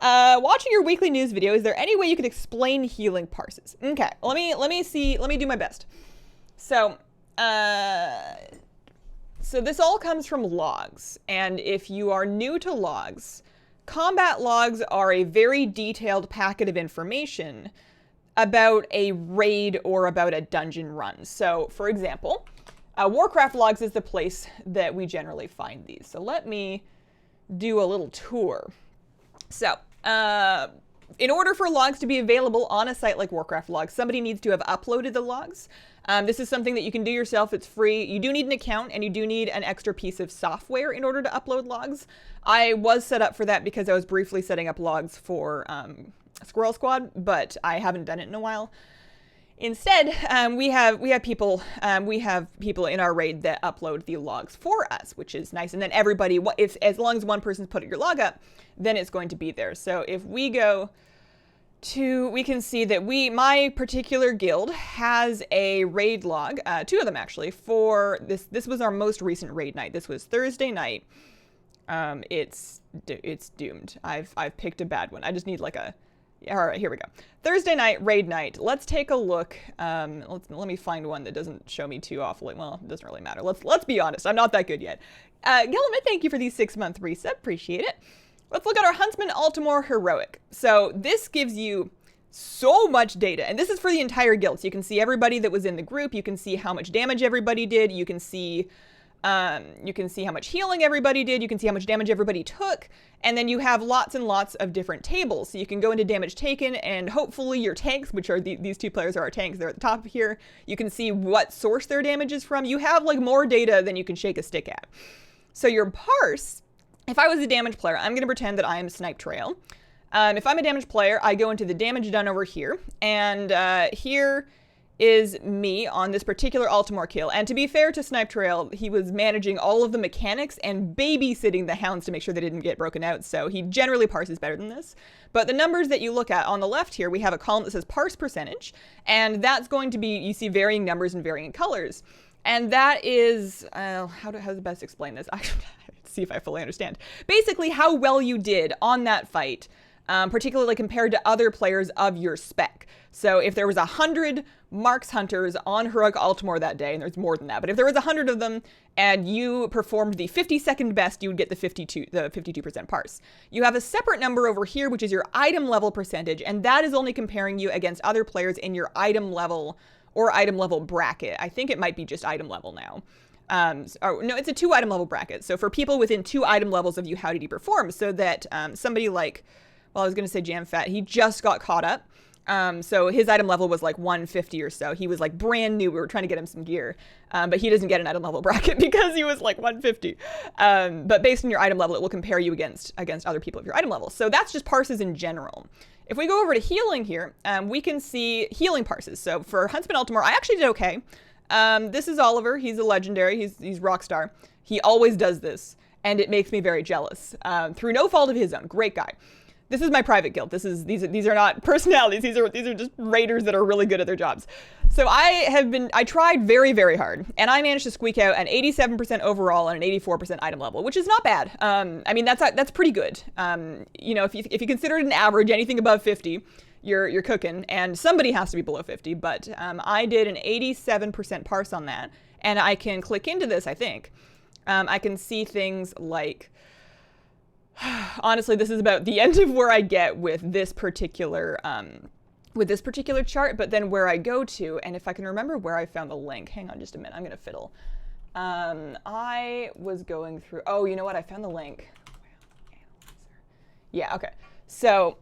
Watching your weekly news video, is there any way you could explain healing parses? Okay, let me do my best. So, so this all comes from logs, and if you are new to logs, combat logs are a very detailed packet of information about a raid or about a dungeon run. So, for example, Warcraft logs is the place that we generally find these. So let me do a little tour. So, in order for logs to be available on a site like Warcraft logs, somebody needs to have uploaded the logs. This is something that you can do yourself. It's free. You do need an account, and you do need an extra piece of software in order to upload logs. I was set up for that because I was briefly setting up logs for Squirrel Squad, but I haven't done it in a while. Instead, we have people in our raid that upload the logs for us, which is nice. And then everybody, as long as one person's put your log up, then it's going to be there. So if we go to, we can see that my particular guild has a raid log, 2 of them actually, for this. This was our most recent raid night. This was Thursday night. It's doomed. I've picked a bad one. I just need like a. All right, here we go. Thursday night, raid night. Let's take a look. Let me find one that doesn't show me too awfully. Well, it doesn't really matter. Let's be honest. I'm not that good yet. Gilliman, thank you for the 6-month reset. Appreciate it. Let's look at our Huntsman Altamore Heroic. So this gives you so much data, and this is for the entire guild. So you can see everybody that was in the group. You can see how much damage everybody did. You can see how much healing everybody did. You can see how much damage everybody took. And then you have lots and lots of different tables. So you can go into damage taken, and hopefully your tanks, which are these 2 players are our tanks, they're at the top here. You can see what source their damage is from. You have like more data than you can shake a stick at. So your parse, if I was a damage player, I'm going to pretend that I am Snipe Trail. If I'm a damage player, I go into the damage done over here. And here is me on this particular Altamore kill. And to be fair to Snipe Trail, he was managing all of the mechanics and babysitting the hounds to make sure they didn't get broken out. So he generally parses better than this. But the numbers that you look at on the left here, we have a column that says Parse Percentage. And that's going to be, you see varying numbers and varying colors. And that is, how to best explain this? See if I fully understand. Basically, how well you did on that fight, particularly compared to other players of your spec. So if there was 100 Marks Hunters on Heroic Altamore that day, and there's more than that, but if there was 100 of them and you performed the 52nd best, you would get the 52% parse. You have a separate number over here, which is your item level percentage, and that is only comparing you against other players in your item level or item level bracket. I think it might be just item level now. No, it's a 2 item level bracket. So for people within 2 item levels of you, how did he perform? So that somebody like, well, I was going to say Jam Fat, he just got caught up. So his item level was like 150 or so. He was like brand new. We were trying to get him some gear. But he doesn't get an item level bracket because he was like 150. But based on your item level, it will compare you against other people of your item level. So that's just parses in general. If we go over to healing here, we can see healing parses. So for Huntsman Altamore, I actually did okay. This is Oliver. He's a legendary. He's Rockstar. He always does this, and it makes me very jealous. Through no fault of his own. Great guy. This is my private guild. These are not personalities. These are just raiders that are really good at their jobs. So I tried very, very hard, and I managed to squeak out an 87% overall and an 84% item level, which is not bad. I mean, that's pretty good. You know, if you consider it an average, anything above 50, you're cooking, and somebody has to be below 50. But I did an 87% parse on that, and I can click into this. I think I can see things like. Honestly, this is about the end of where I get with this particular chart, but then where I go to, and if I can remember where I found the link, hang on just a minute, I'm gonna fiddle. I was going through, oh, you know what, I found the link. Yeah, okay. So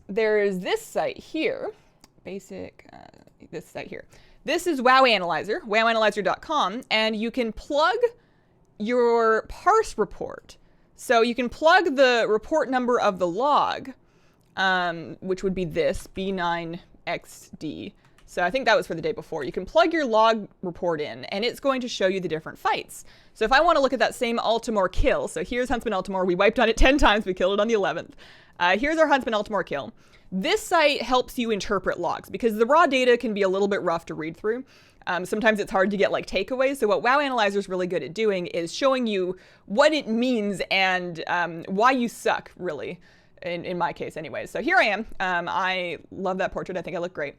there's this site here, this site here. This is WoW Analyzer, wowanalyzer.com, and you can plug your parse report. So you can plug the report number of the log, which would be this, B9XD. So I think that was for the day before. You can plug your log report in, and it's going to show you the different fights. So if I want to look at that same Altamore kill, so here's Huntsman Altamore. We wiped on it 10 times. We killed it on the 11th. Here's our Huntsman Altamore kill. This site helps you interpret logs because the raw data can be a little bit rough to read through. Sometimes it's hard to get like takeaways. So what WoW Analyzer is really good at doing is showing you what it means and why you suck, really. in my case anyways. So here I am. I love that portrait. I think I look great.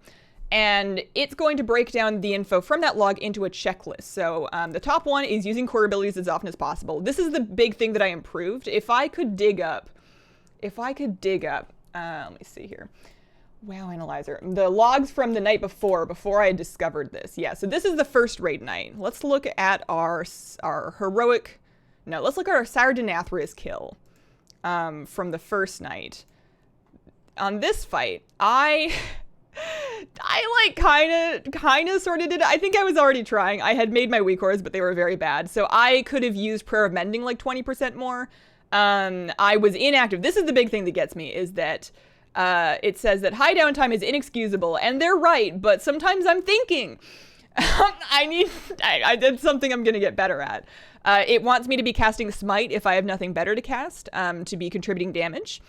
And it's going to break down the info from that log into a checklist. So the top one is using core abilities as often as possible. This is the big thing that I improved. If I could dig up, let me see here. WoW Analyzer. The logs from the night before I had discovered this. Yeah, so this is the first raid night. Let's look at our heroic, no, let's look at our Sardathrius kill from the first night. On this fight, I like kind of sort of did it. I think I was already trying. I had made my weak cores, but they were very bad. So I could have used Prayer of Mending like 20% more. I was inactive. This is the big thing that gets me, is that it says that high downtime is inexcusable, and they're right, but sometimes I'm thinking, I did something I'm going to get better at. It wants me to be casting Smite if I have nothing better to cast, to be contributing damage.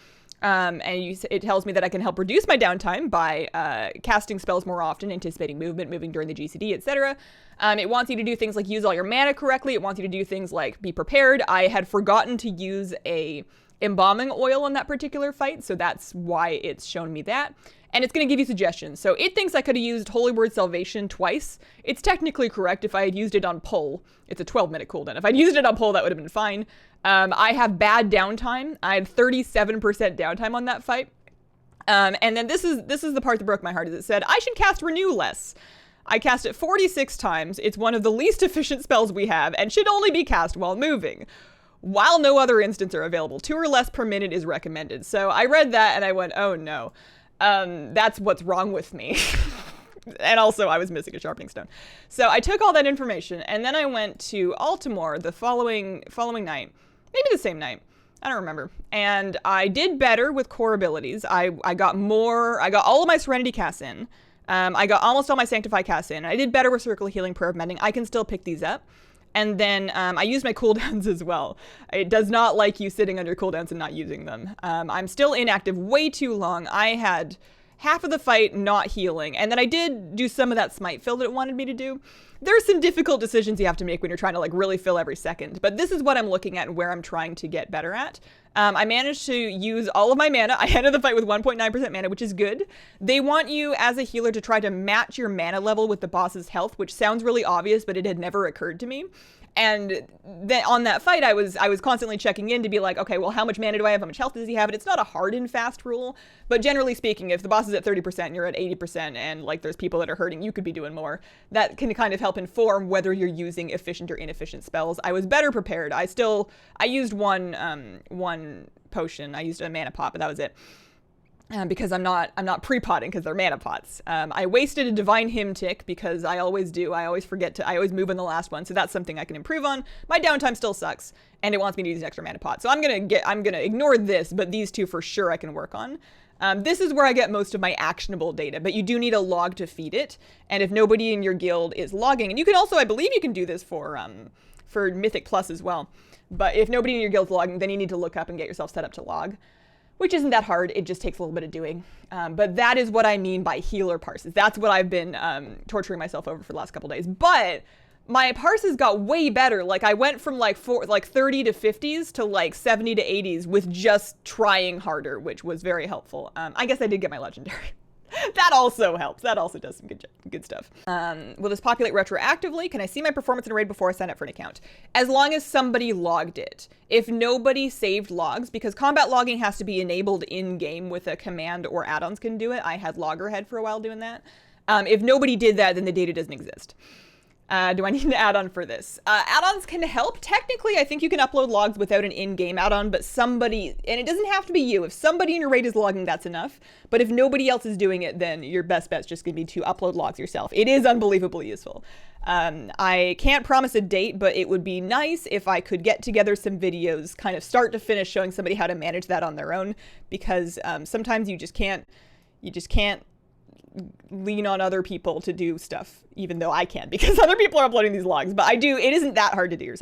It tells me that I can help reduce my downtime by casting spells more often, anticipating movement, moving during the GCD, etc. It wants you to do things like use all your mana correctly. It wants you to do things like be prepared. I had forgotten to use a embalming oil on that particular fight, so that's why it's shown me that. And it's going to give you suggestions. So it thinks I could have used Holy Word Salvation twice. It's technically correct if I had used it on pull. It's a 12-minute cooldown. If I'd used it on pull, that would have been fine. I have bad downtime. I had 37% downtime on that fight. And then this is the part that broke my heart, is it said, I should cast Renew less. I cast it 46 times. It's one of the least efficient spells we have and should only be cast while moving, while no other instants are available. 2 or less per minute is recommended. So I read that and I went, oh no. That's what's wrong with me. And also I was missing a sharpening stone. So I took all that information and then I went to Altamore the following night, maybe the same night. I don't remember. And I did better with core abilities. I got all of my Serenity casts in. I got almost all my Sanctify casts in. I did better with Circle of Healing, Prayer of Mending. I can still pick these up. And then I used my cooldowns as well. It does not like you sitting under cooldowns and not using them. I'm still inactive way too long. I had half of the fight not healing. And then I did do some of that smite fill that it wanted me to do. There's some difficult decisions you have to make when you're trying to like really fill every second. But this is what I'm looking at and where I'm trying to get better at. I managed to use all of my mana. I ended the fight with 1.9% mana, which is good. They want you as a healer to try to match your mana level with the boss's health, which sounds really obvious, but it had never occurred to me. And then on that fight, I was constantly checking in to be like, okay, well, how much mana do I have? How much health does he have? And it's not a hard and fast rule, but generally speaking, if the boss is at 30% and you're at 80% and like there's people that are hurting, you could be doing more. That can kind of help inform whether you're using efficient or inefficient spells. I was better prepared. I used one potion. I used a mana pot, but that was it. Because I'm not pre-potting because they're mana pots. I wasted a Divine Hymn tick because I always do. I always move in the last one, so that's something I can improve on. My downtime still sucks, and it wants me to use an extra mana pot. So I'm gonna ignore this, but these two for sure I can work on. This is where I get most of my actionable data, but you do need a log to feed it. And if nobody in your guild is logging, and you can also, I believe you can do this for Mythic Plus as well. But if nobody in your guild's logging, then you need to look up and get yourself set up to log, which isn't that hard. It just takes a little bit of doing. But that is what I mean by healer parses. That's what I've been torturing myself over for the last couple days. But my parses got way better. Like I went from like 30 to 50s to like 70 to 80s with just trying harder, which was very helpful. I guess I did get my legendary. That also helps. That also does some good stuff. Will this populate retroactively? Can I see my performance in a raid before I sign up for an account? As long as somebody logged it. If nobody saved logs, because combat logging has to be enabled in-game with a command or add-ons can do it. I had Loggerhead for a while doing that. If nobody did that, then the data doesn't exist. Do I need an add-on for this? Add-ons can help. Technically, I think you can upload logs without an in-game add-on, but somebody, and it doesn't have to be you. If somebody in your raid is logging, that's enough. But if nobody else is doing it, then your best bet's just going to be to upload logs yourself. It is unbelievably useful. I can't promise a date, but it would be nice if I could get together some videos, kind of start to finish, showing somebody how to manage that on their own, because sometimes you just can't lean on other people to do stuff, even though I can, because other people are uploading these logs. But it isn't that hard to do yourself.